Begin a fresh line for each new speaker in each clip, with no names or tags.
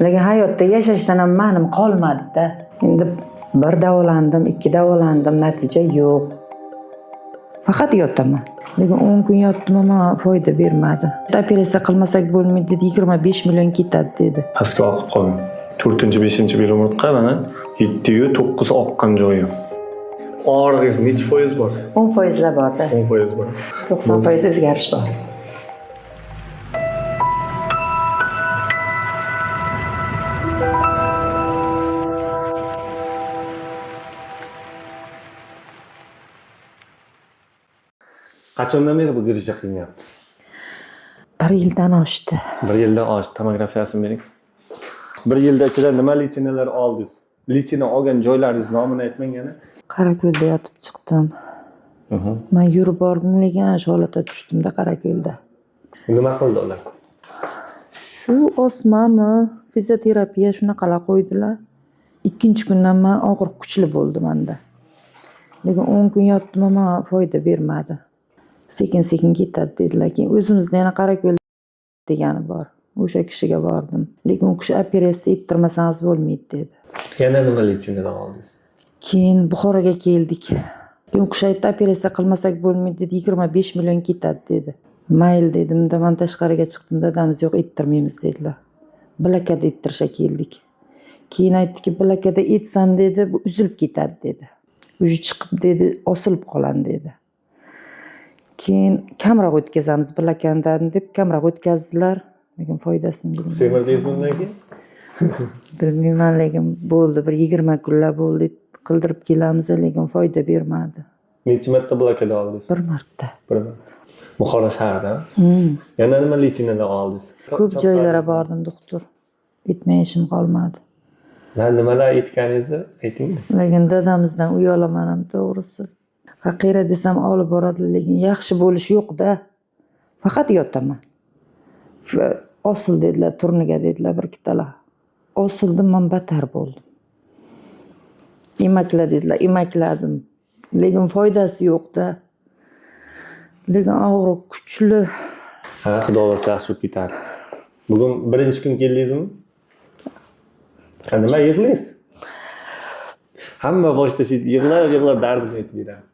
Lekin hayotda yashashdan ham ma'nim qolmadi-da. Endi bir davolandim, 2 davolandim, natija yo'q. Faqat yotaman. Lekin 10 kun yotdim, ammo foyda bermadi. Operatsiya qilmasak bo'lmaydi dedi, 25 million ketadi dedi.
Pastga oqib qolgan. 4-5 bel umurtqa mana 7-9 oqqan joyi. Og'rig'ingiz necha foiz bor?
10% borda.
10% bor.
90% o'zgarish bor.
Qachondan beri bu girija qilinyapti?
1 yildan oshdi.
1 yildan oshdi. Tomografiyasini bering. 1 yilda ichida nima lichinalar oldingiz? Lichina olgan joylaringiz nomini aytmang yana.
Qarako'lda yotib chiqdim. Men yurib bordim, lekin shu holatga tushdimda Qarako'lda.
Nima qildi ular?
Shu osmami, fizioterapiya shunaqalar qo'ydilar. 2-kundan men og'riq kuchli bo'ldi menda. Lekin 10 kun yotdim, ammo foyda bermadi. Sekin-sekin ketadi dedilar. Keyin o'zimizda yana Qarako'l degani bor. O'sha kishiga bordim. Lekin u kishi operatsiya ettirmasangiz bo'lmaydi dedi.
Yana nima lichinalar oldingiz?
Keyin Buxoroga keldik. Keyin u kishi aytdi, operatsiya qilmasak bo'lmaydi dedi, 25 million ketadi dedi. Mayli dedim, men tashqariga chiqdim, dadamiz yo'q, ettirmaymiz dedilar. Bilakada ettirisha keldik. Keyin aytdiki, bilakada etsam dedi, bu uzilib ketadi dedi. Uji chiqib dedi, osilib qolan dedi. Keyin kamroq o'tkazamiz bilakandan deb kamroq o'tkazdilar. Lekin foydasini bilmadim.
Semirdingiz bundan keyin?
Bilmayman, lekin bo'ldi, bir 20 kunlar bo'ldi. Qildirib kelamiz, lekin foyda bermadi.
Necha marta blokada oldingiz?
1 marta.
1 marta. Buxoro shahrida? Yana nima lichinalar oldingiz?
Ko'p joylarga bordim, doktor. Etmay ishim qolmadi.
Nimalar aytganingizni ayting.
Lekin dadamizdan uyalaman ham to'g'risi. Haqira desam olib boradi, lekin yaxshi bo'lish yo'q-da. Faqat yotaman. Osil dedilar, turniga dedilar bir-ikkitalar. Osildim, men battar bo'ldim. Emakla dedilar, emakladim. Lekin foydasi yo'q-da. Lekin og'riq kuchli.
Ha, xudo xohlasa yaxshi bo'lib ketadi. Bugun 1-kun keldingizmi? Nima yig'laysiz? Hamma boshida yig'lab dardini aytib beradi.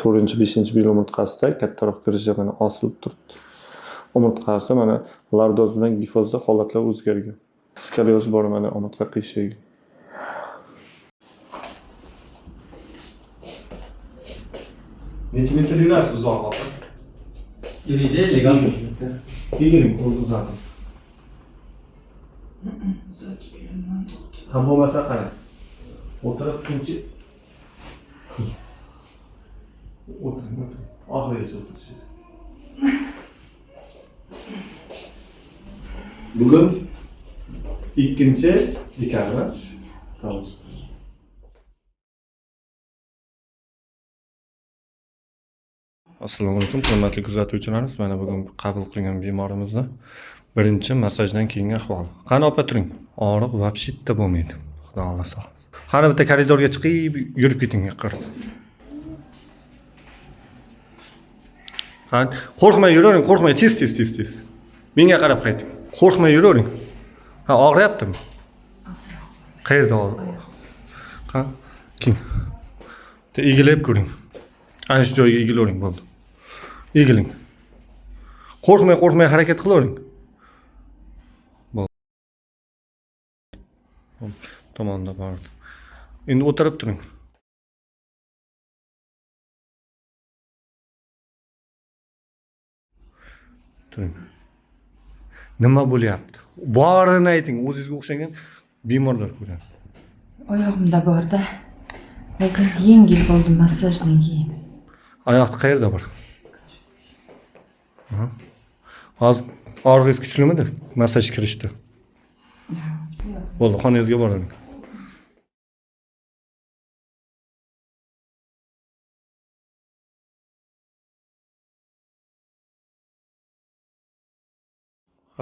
4-5 bel umurtqasida kattaroq girija mana osilib turibdi. Umurtqasi mana lordoz bilan gifozda holatlar o'zgargan. Skolioz bor mana umurtqa qiyshigi.
Necha metr yurasiz uzoq opa?
20 metr.
20 uzoq. Ham bo'lmasa qarang. O'tirib tinchi. O'tiring. Oxirigacha o'tirishingiz. Bugun 2-dekabr.
Assalomu alaykum, hurmatli kuzatuvchilarimiz. Mana bugun qabul qilgan bemorimizni birinchi massajdan keyingi ahvoli. Qani opa turing. Og'riq vobshitta bo'lmaydi. Xudo xolasa. Qani bitta koridorga chiqib, yurib keting yuqori. Qani qo'rqmay yuravering, qo'rqmay tez. Menga qarab qayting. Qo'rqmay yuravering. Ha, og'riyaptimi? Qayerda og'riq? Qani, keyin. Egilib ko'ring. Ana shu joyga egilavering bo'ldi. Egiling. Qo'rqmay harakat qilavering. Bo'ldi. Tomonda bordi. Endi o'tirib turing. Turing. Nima bo'lyapti? Borini ayting, o'zingizga o'xshagan bemorlar ko'radi.
Oyog'imda borda. Lekin yengil bo'ldi massajdan keyin.
Oyoqda qayerda bor? Hozir og'rig'ingiz kuchlimidi? Massaj kirishdi. Bo'ldi, xonangizga boring.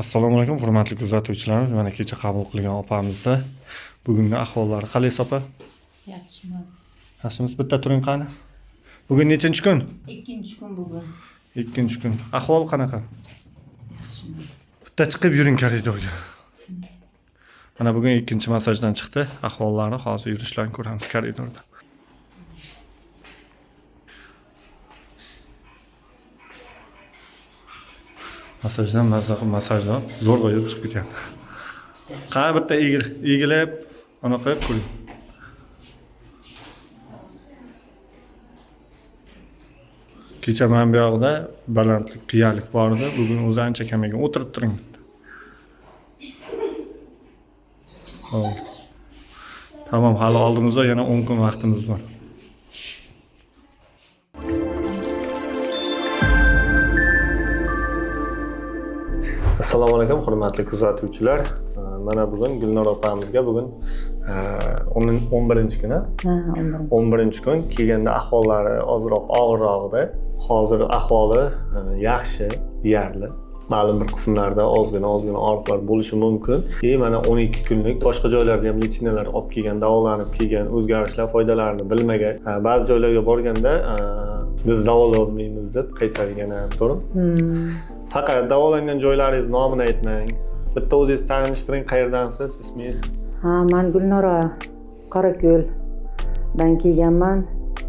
Assalomu alaykum, hurmatli kuzatuvchilarimiz. Mana kecha qabul qilgan opamizda bugungi ahvollari qalay opa?
Yaxshiman.
Yaxshimiz, bitta turing qani. Bugun nechanchi kun?
2-kun bugun.
2-kun. Ahvol qanaqa?
Yaxshiman.
Bitta chiqib yuring koridorga. Mana bugun ikkinchi massajdan chiqdi. Ahvollari hozir yurishlarini ko'ramiz koridorda. Massajdan mazza qilib massajdan zo'rg'a yurib chiqib ketyapti. Qani bitta egilib, ana qo'yib ko'ring. Kecha men bu yoqda balandlik, qiyalik bor edi. Bugun o'zi ancha kamagan. O'tirib turing bitta. Hop. Tamam, hali oldimizda yana 10 kun vaqtimiz bor. Assalomu alaykum, hurmatli kuzatuvchilar. Mana bugun Gulnor opamizga bugun 11-kuni.
Ha,
11-kun kelganda ahvollari ozroq og'irroqda. Hozir ahvoli yaxshi deyarli. Ma'lum bir qismlarda ozgina og'riqlar bo'lishi mumkin. Mana 12 kunlik boshqa joylarga ham lechinalar olib kelgan, davolanib kelgan, o'zgarishlar foydalarini bilmagan. Ba'zi joylarga borganda biz davololmaymiz deb qaytargan ham, to'g'rimi? Faqat davolangan joylaringiz nomini aytmang. Bitta o'zingiz tanishtiring, qayerdansiz, ismingiz?
Ha, men Gulnora Qorako'ldan kelganman.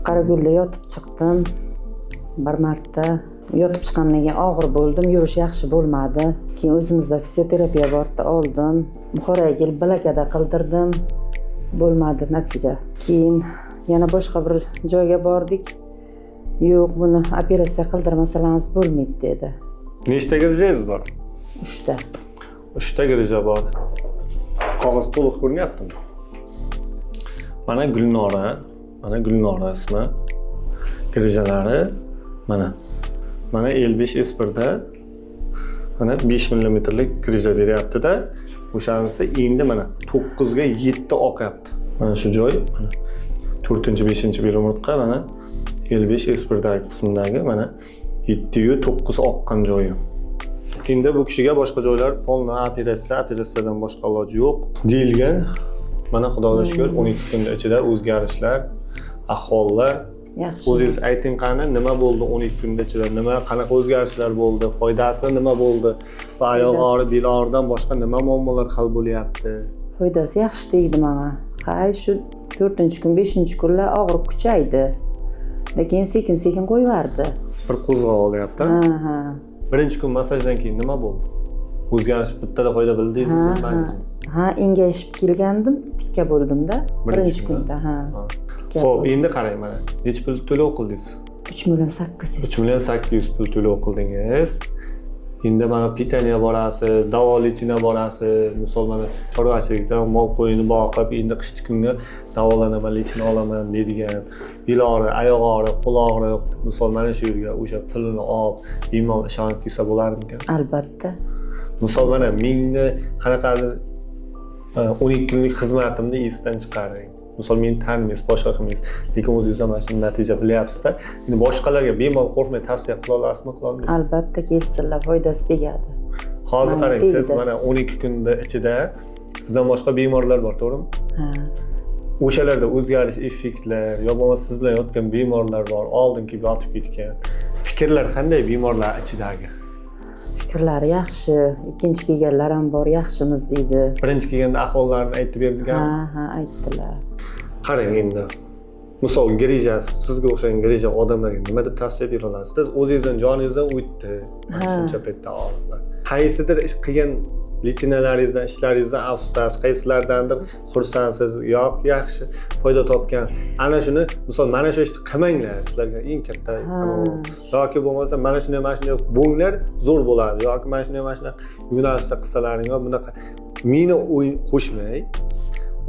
Qorako'lda yotib chiqdim. Bir marta yotib chiqqandan keyin og'ir bo'ldim, yurish yaxshi bo'lmadi. Keyin o'zimizda fizioterapiya bordi, oldim. Buxoroga kelib bilakada qildirdim. Bo'lmadi natija. Keyin yana boshqa bir joyga bordik. Yo'q, buni operatsiya qildirmasangiz bo'lmaydi dedi.
Nechta grijangiz bor?
3 ta.
3 ta grija bor. Qog'oz to'liq ko'rinyaptimi? Mana Gulnora ismi. Grijalari mana 55S1da mana 5 mmlik grija beryapti-da. O'shanisi endi mana 9 ga 7 oqyapti. Mana shu joy, mana 4-5-bel umurtqa mana 55S1dagi qismdagi mana 7-yu 9 oqqan joyi. Endi bu kishiga boshqa joylar polna operatsiyadan boshqa iloji yo'q deyilgan. Mana Xudoga shukr 12 kun ichida o'zgarishlar, ahvollar.
Yaxshi.
O'zingiz ayting qani, nima bo'ldi 12 kun ichida? Qanaqa o'zgarishlar bo'ldi? Foydasi nima bo'ldi? Va oyoq og'ri, bel og'ridan boshqa nima muammolar hal bo'lyapti?
Foydasi yaxshi tegdi menga. Shu 4-kun, 5-kunlar og'riq kuchaydi. Lekin sekin qo'yardi.
Bir qo'zg'ab olyapti.
Ha.
Birinchi kun massajdan keyin nima bo'ldi? O'zgarish bittada foyda bildingizmi, bilmadingizmi?
Ha, engashib kelgandim, tikka bo'ldim-da. Birinchi kunda, ha.
Xo'p, endi qarang mana. Necha pul to'lov qildingiz?
3,800,000.
3,800,000 pul to'lov qildingiz. Endi mana pitaniya borasiz, davolechina borasiz. Misol mana chorvachilikda mol qo'yini boqib, endi qishki kunga davolanaman, lechina olaman deydigan. Bel og'ri, oyoq og'ri, qo'l og'ri, misol mana shu yerga o'sha pulini olib, bemalol ishonib kelsa bo'larmikan?
Albatta.
Misol mana meni qanaqadir 12 kunlik xizmatimni esdan chiqaring. Misol meni tanimaysiz, boshqa qilmaysiz, lekin o'zingizda mana shunday natija bilyapsiz-da. Endi boshqalarga bemalol qo'rqmay tavsiya qila olasizmi, qila olmaysizmi?
Albatta kelsinlar, foydasi tegadi.
Hozir qarang, siz mana 12 kunda ichida sizdan boshqa bemorlar bor, to'g'rimi?
Ha.
O'shalarda o'zgarish effektlar, yo bo'lmasa siz bilan yotgan bemorlar bor, oldin kelib yotib ketgan. Fikrlar qanday bemorlar ichidagi?
Fikrlari yaxshi, ikkinchi kelganlar ham bor, yaxshimiz deydi.
Birinchi kelganda ahvollarini aytib berganmi?
Ha, aytdilar.
Qarang endi. Misol grejasi, sizga o'xshagan greja odamlarga nima deb tavsiya bera olasiz? Siz o'zingizdan joningizdan o'tdi. Mana shuncha paytda og'riqlar. Qaysidir ish qilgan lechinalaringizdan, ishlaringizdan afsusdasiz, qaysilardandir xursandsiz, yo'q, yaxshi foyda topgan. Ana shuni, misol mana shu ishni qilmanglar, sizlarga eng katta yoki bo'lmasa mana shunday bo'linglar, zo'r bo'ladi. Yoki mana shunday yo'nalishda qilsalaring va bunaqa meni o'yin qo'shmay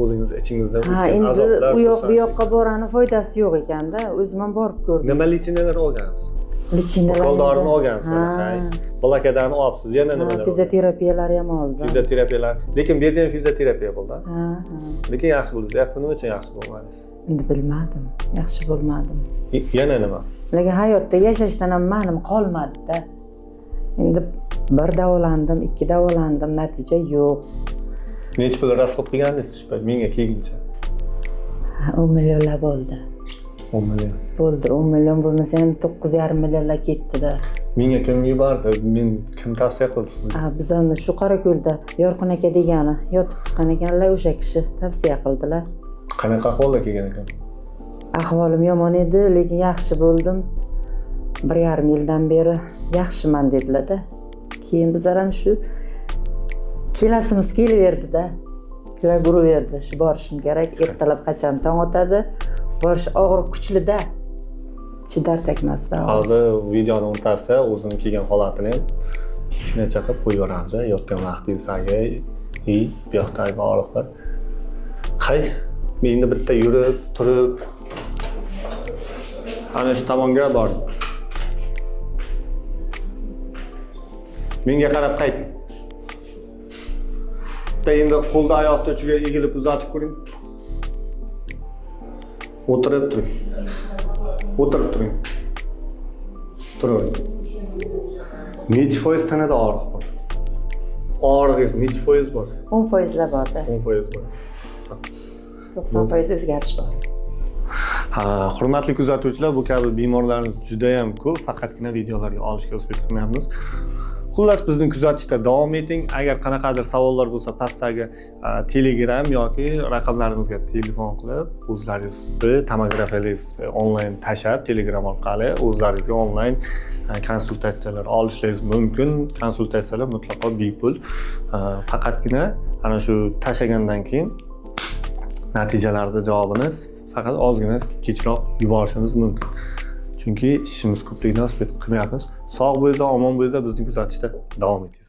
o'zingiz ichingizdan o'tgan azoblar.
U yoq bu yoqqa borani foydasi yo'q ekanda, o'zim ham borib ko'rdim.
Nima lechinalar olgansiz?
Lechinalar.
Qo'ldorini olgansiz mana. Balakadan olibsiz, yana nimalar?
Fizioterapiyalar ham oldim.
Fizioterapiyalar. Lekin bu yerda ham fizioterapiya bo'ldi.
Ha.
Lekin yaxshi bo'ldi. Nima uchun yaxshi bo'lmadingiz?
Endi bilmadim. Yaxshi bo'lmadim.
Yana nima?
Lekin hayotda yashashdan ham ma'nim qolmadi-da. Endi bir davolandim, 2 davolandim, natija yo'q.
Necha pul rasxod qilgandingiz shu payt menga kelguncha?
10 millionlar bo'ldi.
10 million.
Bo'ldi, 10 million bo'lmasa ham 9,5 millionlar ketdi-da.
Menga kim yubordi? Men kim tavsiya qildi sizga?
Bizani shu Qorako'lda Yorqin aka degani yotib chiqqan ekanlar, o'sha kishi tavsiya qildilar.
Qanaqa ahvolda kelgan ekan?
Ahvolim yomon edi, lekin yaxshi bo'ldim. 1,5 yildan beri yaxshiman dedilar-da. Keyin bizlar ham shu kelasimiz kelaverdi-da. Yuraverdi. Shu borishim kerak. Ertalab qachon tong otadi? Borish og'riq kuchli-da. Chidar tegmasda.
Hozir videoni o'rtasida o'zini kelgan holatini ham kichkinacha qilib qo'yib yuboramiz. Yotgan vaqtingizga bu yoqdagi og'riqlar. Hay, endi bitta yurib, turib ana shu tomonga bordim. Menga qarab qayting. Bitta endi qo'lda oyoqni uchiga egilib uzatib ko'ring. O'tirib turing. O'tirib turing. Turavering. Necha foiz tanada og'riq bor? Og'rig'ingiz necha foiz bor?
10% borda.
10% bor.
90% o'zgarish bor.
Hurmatli kuzatuvchilar, bu kabi bemorlarimiz juda ham ko'p, faqatgina videolarga olishga o'zbek qilmayapmiz. Xullas, bizni kuzatishda davom eting. Agar qanaqadir savollar bo'lsa, pastdagi Telegram yoki raqamlarimizga telefon qilib, o'zlaringizni tomografiyangizni onlayn tashab, Telegram orqali o'zlaringizga onlayn konsultatsiyalar olishingiz mumkin. Konsultatsiyalar mutlaqo bepul. Faqatgina ana shu tashagandan keyin natijalarda javobini faqat ozgina kechroq yuborishimiz mumkin. Chunki ishimiz ko'pligidan o'zbek qilmayapmiz. Sog' bo'lsa, omon bo'lsa, bizni kuzatishda davom eting.